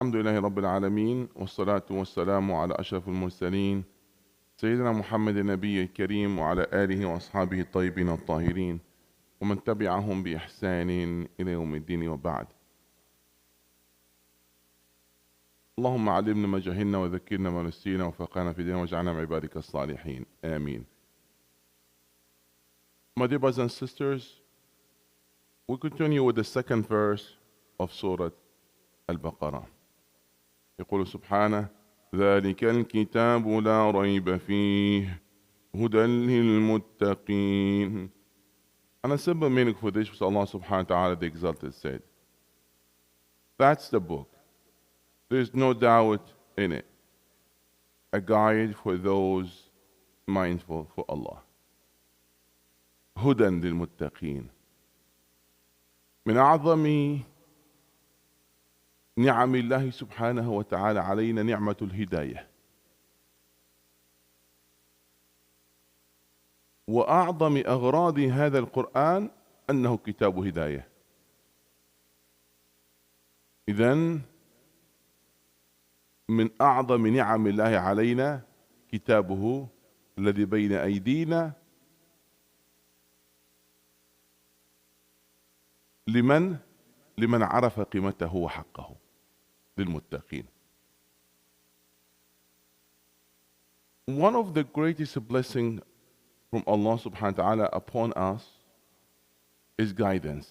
الحمد لله رب العالمين والصلاة والسلام على أشرف المرسلين سيدنا محمد النبي الكريم وعلى آله وأصحابه الطيبين الطاهرين ومن تبعهم بإحسان إلى يوم الدين وبعد. اللهم علمنا ما جهلنا وذكرنا ما نسينا وفقنا في ديننا واجعلنا من عبادك الصالحين آمين. My dear brothers and sisters, we continue with the second verse of Surah Al-Baqarah. يقول سبحانه ذلك الكتاب لا ريب فيه هدى للمتقين. And a simple meaning for this was Allah subhanahu wa ta'ala the Exalted said, that's the book. There's no doubt in it. A guide for those mindful for Allah. هدى للمتقين. من أعظم نعم الله سبحانه وتعالى علينا نعمة الهداية. وأعظم أغراض هذا القرآن أنه كتاب هداية. إذن من أعظم نعم الله علينا كتابه الذي بين أيدينا. لمن عرف قيمته وحقه للمتقين. One of the greatest blessings from Allah subhanahu wa ta'ala upon us is guidance.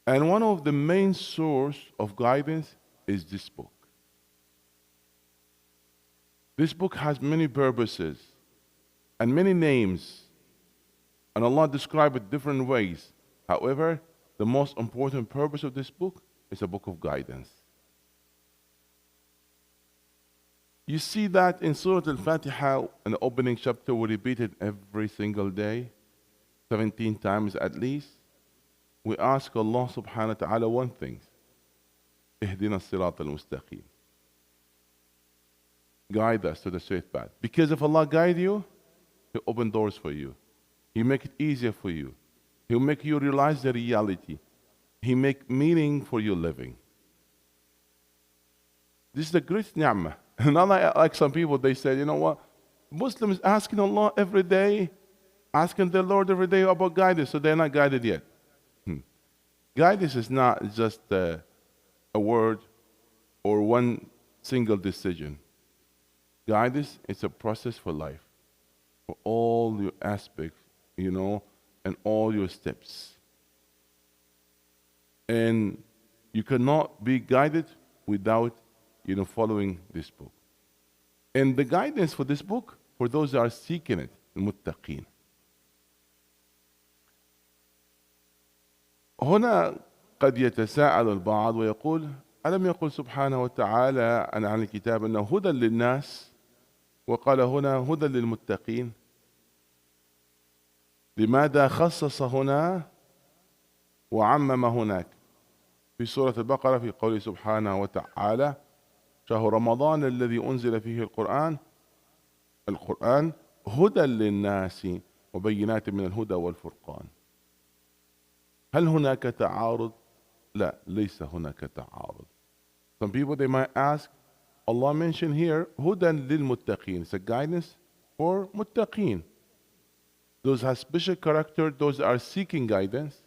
And one of the main source of guidance is this book. This book has many purposes and many names, and Allah described it different ways. However, the most important purpose of this book is a book of guidance. You see that in Surah Al-Fatiha, in the opening chapter, we repeat it every single day, 17 times at least. We ask Allah subhanahu wa ta'ala one thing, اهدنا الصراط المستقيم. Guide us to the straight path. Because if Allah guide you, He'll open doors for you. He'll make it easier for you. He'll make you realize the reality. He make meaning for your living. This is the great ni'mah. Not like some people, they say, you know what? Muslims asking Allah every day, asking the Lord every day about guidance, so they're not guided yet. Guidance is not just a word or one single decision. Guidance is a process for life, for all your aspects, and all your steps. And you cannot be guided without, following this book. And the guidance for this book, for those that are seeking it, المتقين. هنا قد يتساءل البعض ويقول ألم يقل سبحانه وتعالى عن الكتاب أنه هدى للناس وقال هنا هدى للمتقين؟ لماذا خصص هنا وعمم هناك؟ في سورة البقرة في قوله سبحانه وتعالى شهر رمضان الذي أنزل فيه القرآن هدى للناس وبينات من الهدى والفرقان. هل هناك تعارض؟ لا، ليس هناك تعارض. Some people they might ask, Allah mentioned here هدى للمتقين. It's a guidance for muttaqeen. Those have special character, those are seeking guidance.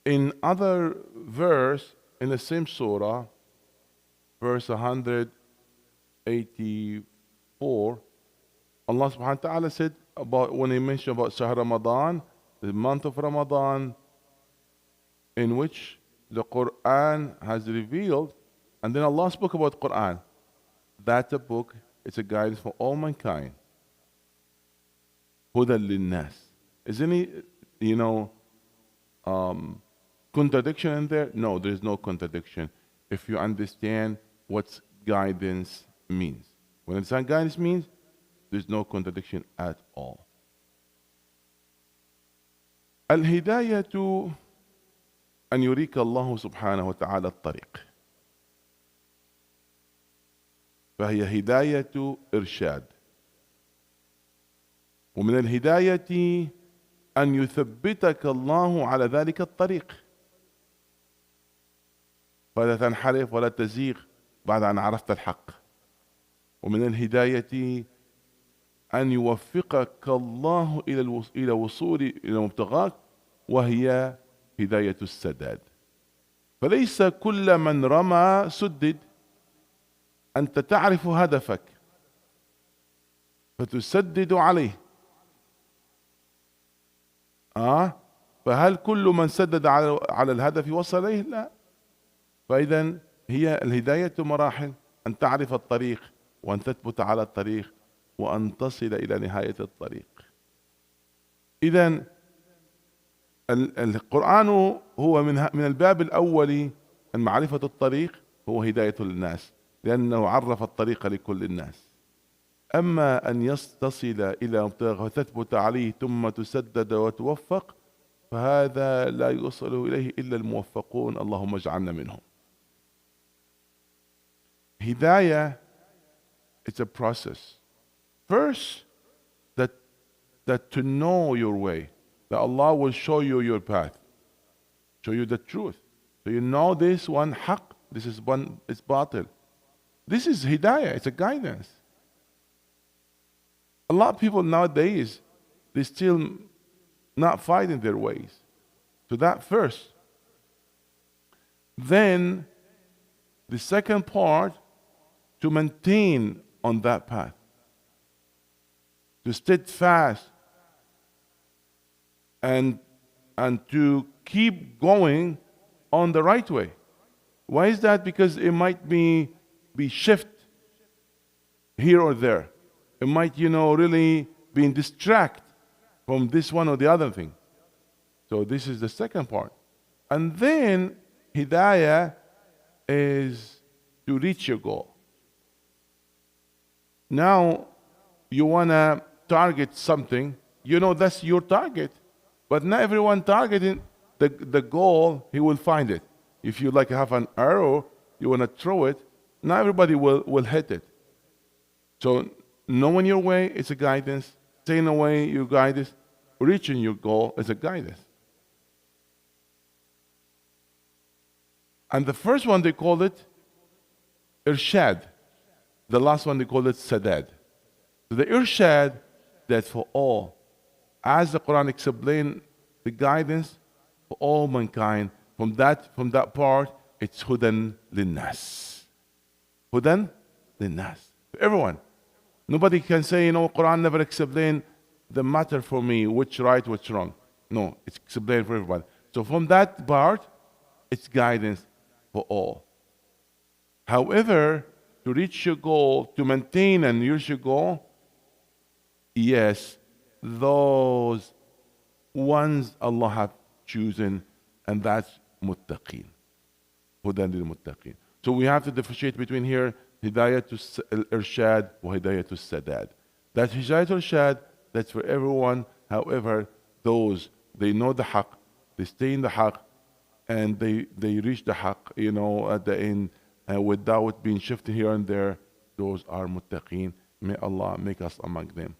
In other verse, in the same surah, verse 184, Allah subhanahu wa ta'ala said about when He mentioned about Shahr Ramadan, the month of Ramadan, in which the Quran has revealed, and then Allah spoke about Quran. That's a book, it's a guidance for all mankind. هدى للناس. Is any, contradiction in there? No, there's no contradiction if you understand what guidance means. When it's not guidance means, there's no contradiction at all. الهداية أن يريك الله سبحانه وتعالى الطريق. فهي هداية إرشاد. ومن الهداية أن يثبتك الله على ذلك الطريق. فلا تنحرف ولا تزيغ بعد أن عرفت الحق. ومن الهداية أن يوفقك الله إلى وصول إلى مبتغاك، وهي هداية السداد. فليس كل من رمى سدد، أنت تعرف هدفك فتسدد عليه. فهل كل من سدد على الهدف وصل إليه؟ لا. فإذا هي الهداية مراحل، أن تعرف الطريق وأن تثبت على الطريق وأن تصل إلى نهاية الطريق. إذا القرآن هو من الباب الأول من معرفة الطريق، هو هداية للناس، لأنه عرف الطريق لكل الناس. أما أن تصل إلى مبتغى وتثبت عليه ثم تسدد وتوفق، فهذا لا يوصل إليه إلا الموفقون، اللهم اجعلنا منهم. Hidayah, it's a process. First, that to know your way, that Allah will show you your path, show you the truth. So you know this one haqq, this is one is batil. This is hidayah, it's a guidance. A lot of people nowadays, they still not finding their ways. So that first. Then the second part, to maintain on that path, to stay fast and to keep going on the right way. Why is that? Because it might be shift here or there. It might, really be distracted from this one or the other thing. So this is the second part. And then hidayah is to reach your goal. Now you want to target something, that's your target, but not everyone targeting the goal, he will find it. If you have an arrow, you want to throw it, not everybody will hit it. So knowing your way is a guidance, staying away your guidance, reaching your goal is a guidance. And the first one they called it irshad. The last one they called it sadad. So the irshad, that's for all. As the Quran explained, the guidance for all mankind. From that part, it's hudan linnas. Hudan linnas. For everyone. Nobody can say, Quran never explained the matter for me, which right, which wrong. No, it's explained for everyone. So from that part, it's guidance for all. However, to reach your goal, to maintain and reach your goal, yes, those ones Allah have chosen, and that's muttaqeen. Hudan lil muttaqeen. So we have to differentiate between here hidayah to irshad wa hidayah to sadad. That hidayah to irshad, that's for everyone. However, those, they know the haqq, they stay in the haqq, and they reach the haqq, at the end, without being shifted here and there, those are muttaqeen. May Allah make us among them.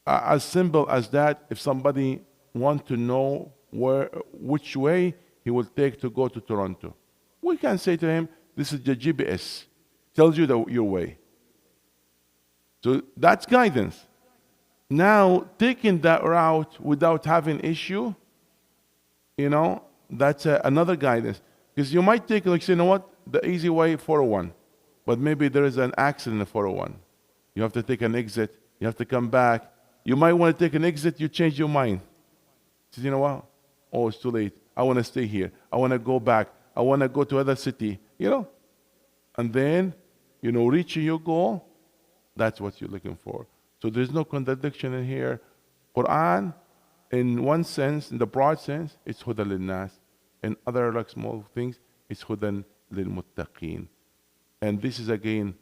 As simple as that, if somebody wants to know which way he will take to go to Toronto, we can say to him, this is the GPS, tells you your way. So that's guidance. Now, taking that route without having issue, that's another guidance. Because you might take, the easy way, 401. But maybe there is an accident in 401. You have to take an exit. You have to come back. You might want to take an exit. You change your mind. You say, you know what? Oh, it's too late. I want to stay here. I want to go back. I want to go to another city. And then, reaching your goal, that's what you're looking for. So there's no contradiction in here. Quran, in one sense, in the broad sense, it's hudan lil nas. In other small things, it's hudan lil muttaqeen. And this is again,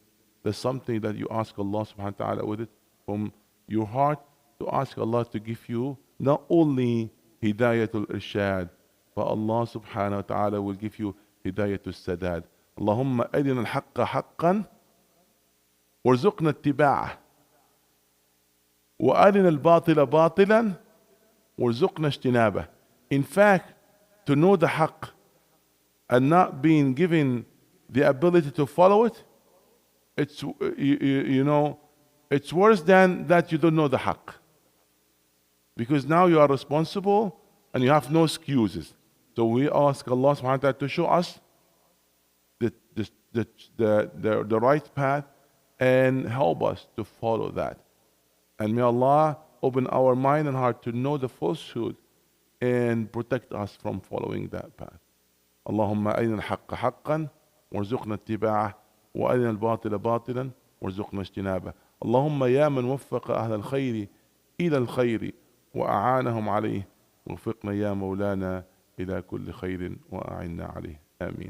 there's something that you ask Allah subhanahu wa ta'ala with it from your heart, to ask Allah to give you not only hidayatul irshad, but Allah subhanahu wa ta'ala will give you hidayatul sadad. Allahumma arina al-haqqa haqqan warzuqna ittiba'ah wa arina al-batila batilan warzuqna ijtinabah. In fact, to know the haqq, and not being given the ability to follow it, it's, it's worse than that you don't know the haqq. Because now you are responsible and you have no excuses. So we ask Allah subhanahu wa ta'ala to show us the right path and help us to follow that. And may Allah open our mind and heart to know the falsehood and protect us from following that path. اللهم أرنا الحق حقا وارزقنا اتباعه وأرنا الباطل باطلا وارزقنا اجتنابه. اللهم يا من وفق أهل الخير إلى الخير وأعانهم عليه وفقنا يا مولانا إلى كل خير وأعنا عليه. آمين.